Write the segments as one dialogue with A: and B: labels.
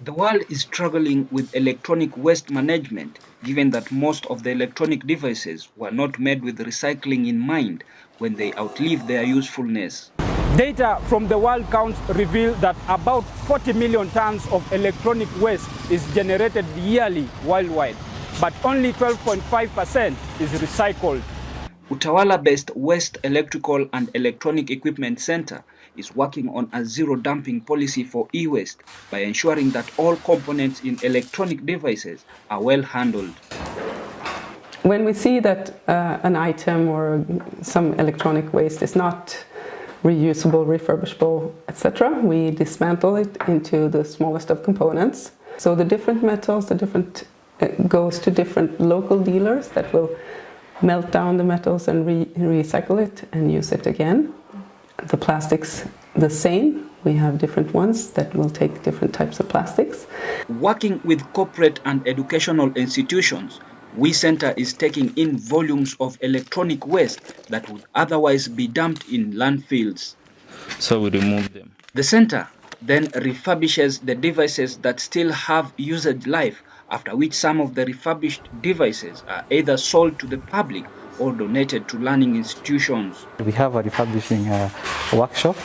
A: The world is struggling with electronic waste management, given that most of the electronic devices were not made with recycling in mind when they outlive their usefulness.
B: Data from the World Count reveal that about 40 million tons of electronic waste is generated yearly worldwide, but only 12.5% is recycled.
A: Utawala-based Waste Electrical and Electronic Equipment Center is working on a zero-dumping policy for e-waste by ensuring that all components in electronic devices are well handled.
C: When we see that an item or some electronic waste is not reusable, refurbishable, etc., we dismantle it into the smallest of components. So the different metals, goes to different local dealers that will melt down the metals and recycle it and use it again. The plastics, the same. We have different ones that will take different types of plastics.
A: Working with corporate and educational institutions, We Center is taking in volumes of electronic waste that would otherwise be dumped in landfills.
D: So we remove them.
A: The center then refurbishes the devices that still have usage life, after which some of the refurbished devices are either sold to the public or donated to learning institutions.
E: We have a refurbishing workshop,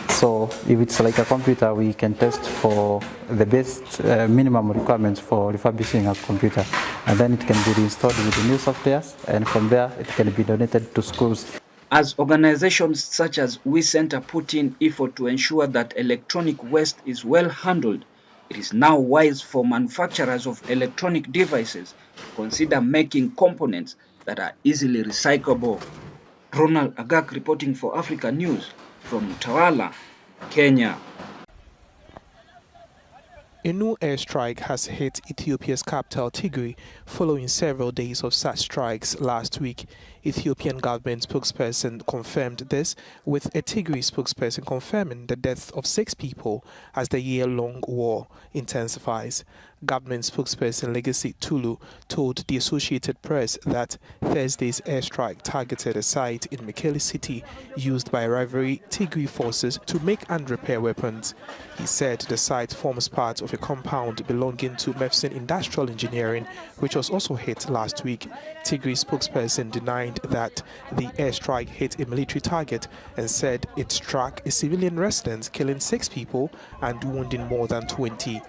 E: so if it's like a computer, we can test for the best minimum requirements for refurbishing a computer, and then it can be reinstalled with the new softwares, and from there it can be donated to schools.
A: As organizations such as We Center put in effort to ensure that electronic waste is well handled, it is now wise for manufacturers of electronic devices to consider making components that are easily recyclable. Ronald Agak reporting for Africa News from Utawala, Kenya.
F: A new airstrike has hit Ethiopia's capital Tigray following several days of such strikes last week. Ethiopian government spokesperson confirmed this, with a Tigray spokesperson confirming the death of 6 people as the year-long war intensifies. Government spokesperson Legacy Tulu told the Associated Press that Thursday's airstrike targeted a site in Mekelle city used by rivalry Tigray forces to make and repair weapons. He said the site forms part of a compound belonging to Mefsin Industrial Engineering, which was also hit last week. Tigray spokesperson denied that the airstrike hit a military target and said it struck a civilian residence, killing 6 people and wounding more than 20.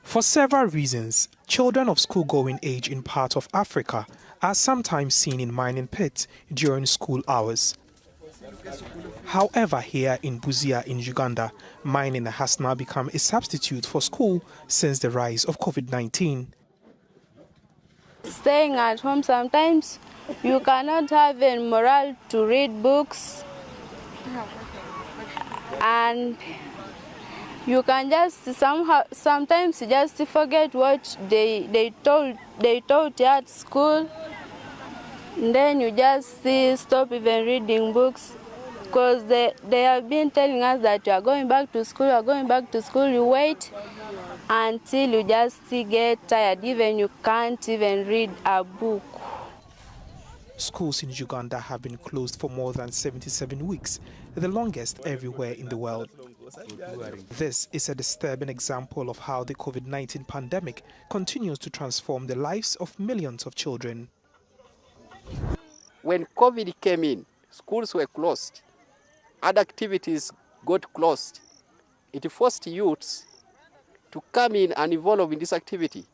F: For several reasons, children of school-going age in parts of Africa are sometimes seen in mining pits during school hours. However, here in Busia in Uganda, mining has now become a substitute for school since the rise of COVID-19.
G: Staying at home, sometimes you cannot have a morale to read books, and you can just sometimes just forget what they taught you at school, and then you just stop even reading books, because they have been telling us that you are going back to school, you wait until you just get tired, even you can't even read a book.
F: Schools in Uganda have been closed for more than 77 weeks, the longest everywhere in the world. This is a disturbing example of how the COVID-19 pandemic continues to transform the lives of millions of children.
H: When COVID came in, schools were closed, other activities got closed. It forced youths to come in and involve in this activity,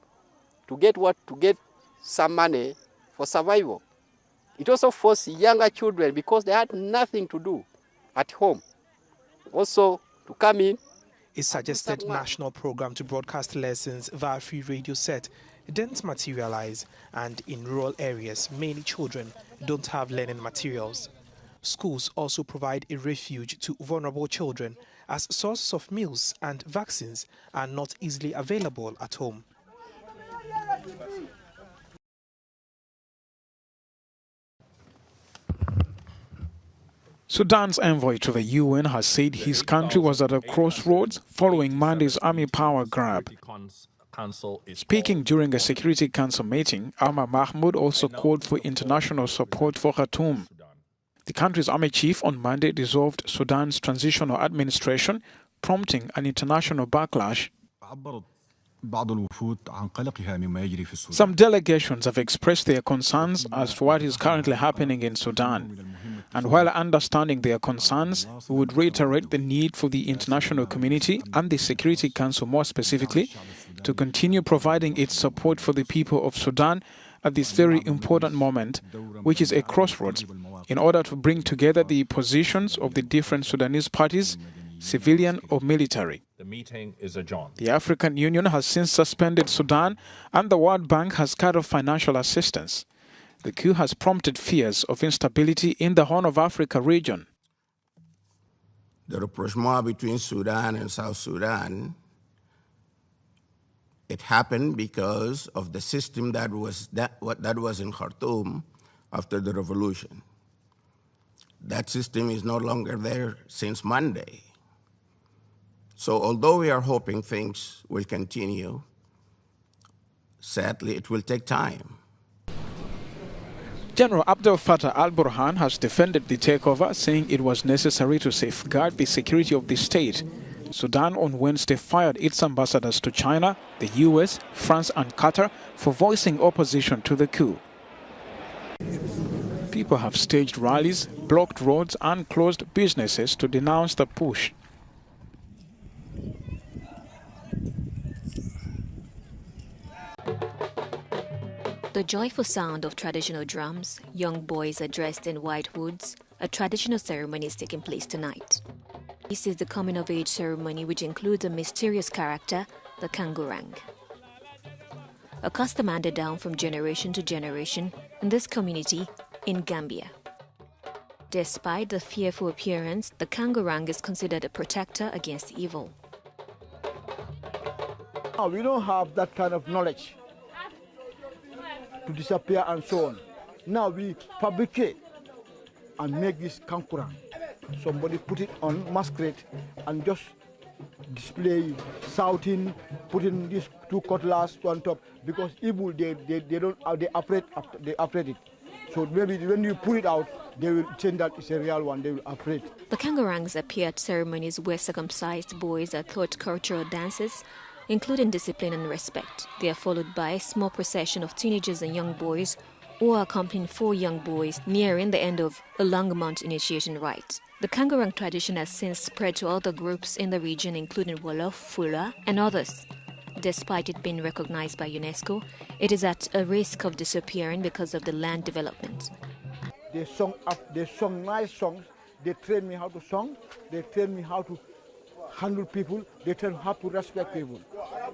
H: to get some money for survival. It also forced younger children, because they had nothing to do at home, also to come in.
F: A suggested national program to broadcast lessons via free radio set didn't materialize, and in rural areas, many children don't have learning materials. Schools also provide a refuge to vulnerable children, as sources of meals and vaccines are not easily available at home.
I: Sudan's envoy to the UN has said his country was at a crossroads following Monday's army power grab.
F: Speaking during a Security Council meeting, Amar Mahmoud also called for international support for Khartoum. The country's army chief on Monday dissolved Sudan's transitional administration, prompting an international backlash. Some delegations have expressed their concerns as to what is currently happening in Sudan. And while understanding their concerns, we would reiterate the need for the international community and the Security Council more specifically to continue providing its support for the people of Sudan at this very important moment, which is a crossroads, in order to bring together the positions of the different Sudanese parties, civilian or military.
I: The meeting is adjourned.
F: The African Union has since suspended Sudan, and the World Bank has cut off financial assistance. The coup has prompted fears of instability in the Horn of Africa region.
J: The rapprochement between Sudan and South Sudan, it happened because of the system that was in Khartoum after the revolution. That system is no longer there since Monday. So although we are hoping things will continue, sadly it will take time.
F: General Abdel Fattah al-Burhan has defended the takeover, saying it was necessary to safeguard the security of the state. Sudan on Wednesday fired its ambassadors to China, the US, France and Qatar for voicing opposition to the coup. People have staged rallies, blocked roads and closed businesses to denounce the push.
K: The joyful sound of traditional drums, young boys are dressed in white hoods. A traditional ceremony is taking place tonight. This is the coming-of-age ceremony, which includes a mysterious character, the Kangurang. A custom handed down from generation to generation in this community in Gambia. Despite the fearful appearance, the Kangurang is considered a protector against evil.
L: We don't have that kind of knowledge to disappear and so on. Now we fabricate and make this Kangurang. Somebody put it on masquerade and just display, shouting, putting these two cutlass on top, because evil they afraid it. So maybe when you pull it out, they will change that it's a real one. They will afraid.
K: The Kangurangs appear at ceremonies where circumcised boys are taught cultural dances, including discipline and respect. They are followed by a small procession of teenagers and young boys who are accompanying 4 young boys nearing the end of a long-month initiation rite. The Kangurang tradition has since spread to other groups in the region, including Wolof, Fula, and others. Despite it being recognized by UNESCO, it is at a risk of disappearing because of the land development.
L: They sung nice songs. They train me how to sing. They train me how to handle people. They train how to respect people.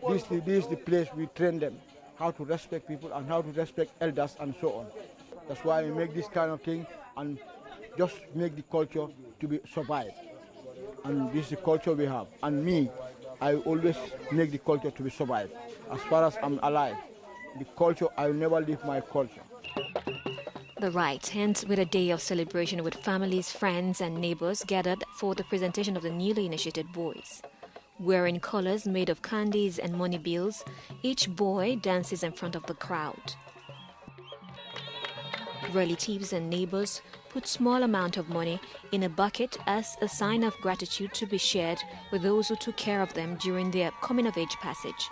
L: This is the place we train them, how to respect people and how to respect elders and so on. That's why we make this kind of thing and just make the culture to be survived. And this is the culture we have. And me, I always make the culture to be survived. As far as I'm alive, the culture, I will never leave my culture.
K: The rite ends with a day of celebration with families, friends and neighbors gathered for the presentation of the newly initiated boys. Wearing colors made of candies and money bills, each boy dances in front of the crowd. Relatives and neighbors put small amount of money in a bucket as a sign of gratitude to be shared with those who took care of them during their coming-of-age passage.